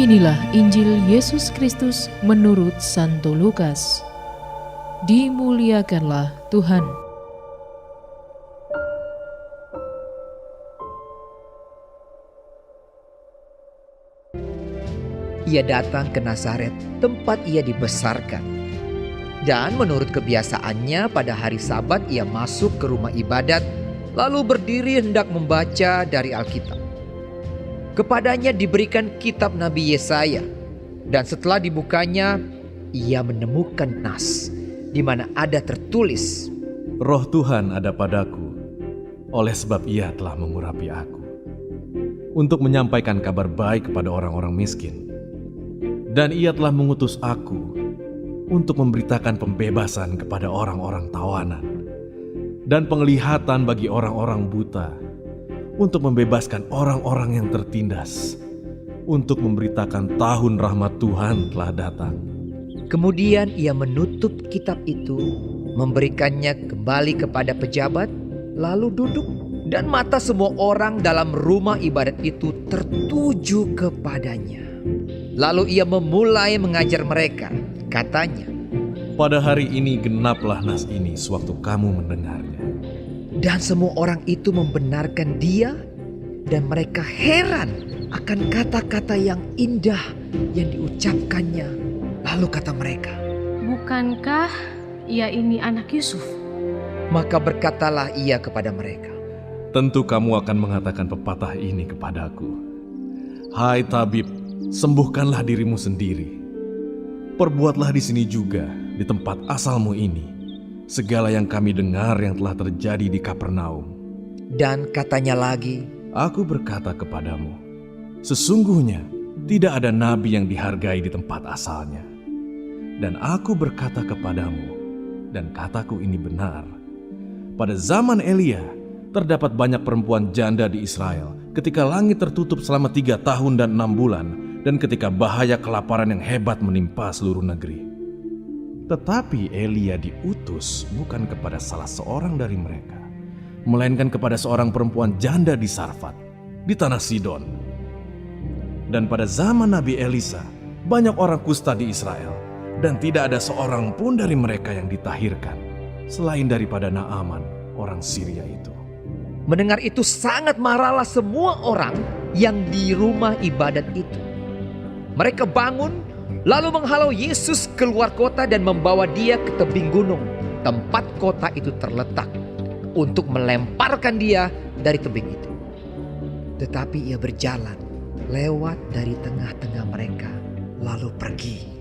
Inilah Injil Yesus Kristus menurut Santo Lukas. Dimuliakanlah Tuhan. Ia datang ke Nazaret, tempat ia dibesarkan. Dan menurut kebiasaannya pada hari Sabat ia masuk ke rumah ibadat, lalu berdiri hendak membaca dari Alkitab. Kepadanya diberikan kitab Nabi Yesaya, dan setelah dibukanya, ia menemukan nas, di mana ada tertulis, Roh Tuhan ada padaku, oleh sebab ia telah mengurapi aku, untuk menyampaikan kabar baik kepada orang-orang miskin. Dan ia telah mengutus aku untuk memberitakan pembebasan kepada orang-orang tawanan dan penglihatan bagi orang-orang buta, untuk membebaskan orang-orang yang tertindas, untuk memberitakan tahun rahmat Tuhan telah datang. Kemudian ia menutup kitab itu, memberikannya kembali kepada pejabat, lalu duduk, dan mata semua orang dalam rumah ibadat itu tertuju kepadanya. Lalu ia memulai mengajar mereka, katanya, Pada hari ini genaplah nas ini sewaktu kamu mendengarnya. dan semua orang itu membenarkan dia, dan mereka heran akan kata-kata yang indah yang diucapkannya. Lalu kata mereka, Bukankah ia ini anak Yusuf? maka berkatalah ia kepada mereka, Tentu kamu akan mengatakan pepatah ini kepadaku, Hai tabib, sembuhkanlah dirimu sendiri. Perbuatlah di sini juga, di tempat asalmu ini, segala yang kami dengar yang telah terjadi di Kapernaum. dan katanya lagi, Aku berkata kepadamu, sesungguhnya tidak ada nabi yang dihargai di tempat asalnya. Dan aku berkata kepadamu, dan kataku ini benar, pada zaman Elia terdapat banyak perempuan janda di Israel ketika langit tertutup selama 3 tahun dan 6 bulan, dan ketika bahaya kelaparan yang hebat menimpa seluruh negeri. Tetapi Elia diutus bukan kepada salah seorang dari mereka, melainkan kepada seorang perempuan janda di Sarfat, di tanah Sidon. Dan pada zaman Nabi Elisa, banyak orang kusta di Israel, dan tidak ada seorang pun dari mereka yang ditahirkan, selain daripada Naaman, orang Syria itu. mendengar itu sangat marahlah semua orang yang di rumah ibadat itu. Mereka bangun, lalu menghalau Yesus keluar kota dan membawa dia ke tebing gunung, tempat kota itu terletak, untuk melemparkan dia dari tebing itu. Tetapi ia berjalan lewat dari tengah-tengah mereka, lalu pergi.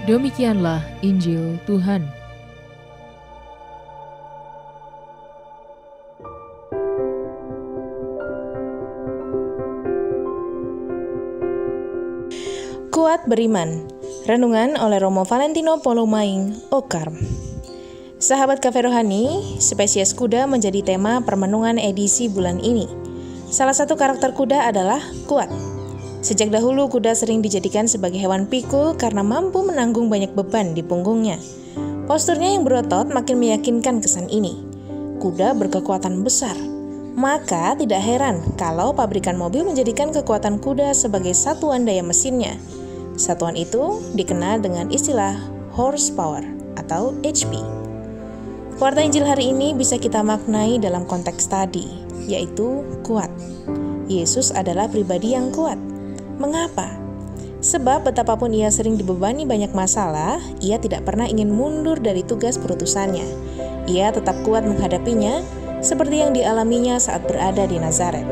Demikianlah Injil Tuhan. Kuat beriman. Renungan oleh Romo Valentino Polomaing, Okar. Sahabat Cafe Rohani, spesies kuda menjadi tema permenungan edisi bulan ini. Salah satu karakter kuda adalah kuat. Sejak dahulu kuda sering dijadikan sebagai hewan pikul karena mampu menanggung banyak beban di punggungnya. Posturnya yang berotot makin meyakinkan kesan ini. Kuda berkekuatan besar. Maka tidak heran kalau pabrikan mobil menjadikan kekuatan kuda sebagai satuan daya mesinnya. Satuan itu dikenal dengan istilah horsepower atau HP. Warta Injil hari ini bisa kita maknai dalam konteks tadi, yaitu kuat. Yesus adalah pribadi yang kuat. Mengapa? Sebab betapapun ia sering dibebani banyak masalah, ia tidak pernah ingin mundur dari tugas perutusannya. Ia tetap kuat menghadapinya, seperti yang dialaminya saat berada di Nazaret.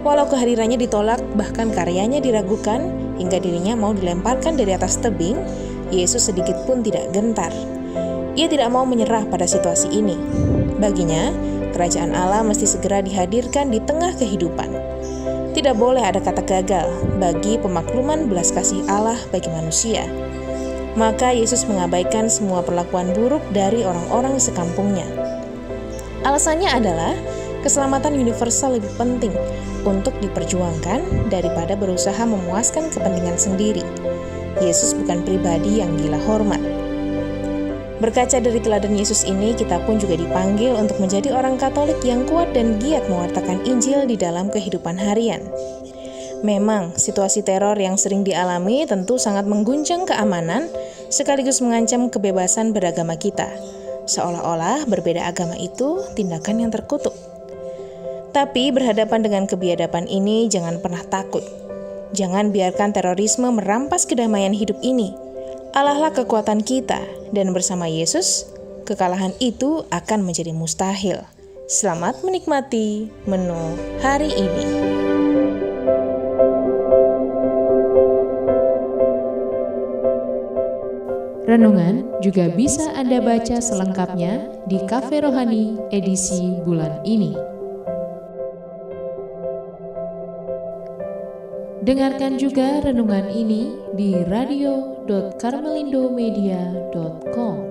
Walau kehadirannya ditolak, bahkan karyanya diragukan, hingga dirinya mau dilemparkan dari atas tebing, Yesus sedikit pun tidak gentar. Ia tidak mau menyerah pada situasi ini. Baginya, kerajaan Allah mesti segera dihadirkan di tengah kehidupan. Tidak boleh ada kata gagal bagi pemakluman belas kasih Allah bagi manusia. maka Yesus mengabaikan semua perlakuan buruk dari orang-orang sekampungnya. Alasannya adalah keselamatan universal lebih penting untuk diperjuangkan daripada berusaha memuaskan kepentingan sendiri. Yesus bukan pribadi yang gila hormat. Berkaca dari teladan Yesus ini, kita pun juga dipanggil untuk menjadi orang Katolik yang kuat dan giat mewartakan Injil di dalam kehidupan harian. Memang, situasi teror yang sering dialami tentu sangat mengguncang keamanan, sekaligus mengancam kebebasan beragama kita. Seolah-olah berbeda agama itu tindakan yang terkutuk. Tapi berhadapan dengan kebiadaban ini, jangan pernah takut. Jangan biarkan terorisme merampas kedamaian hidup ini. Allahlah kekuatan kita, dan bersama Yesus, kekalahan itu akan menjadi mustahil. Selamat menikmati menu hari ini. Renungan juga bisa Anda baca selengkapnya di Cafe Rohani edisi bulan ini. Dengarkan juga renungan ini di radio.karmelindomedia.com.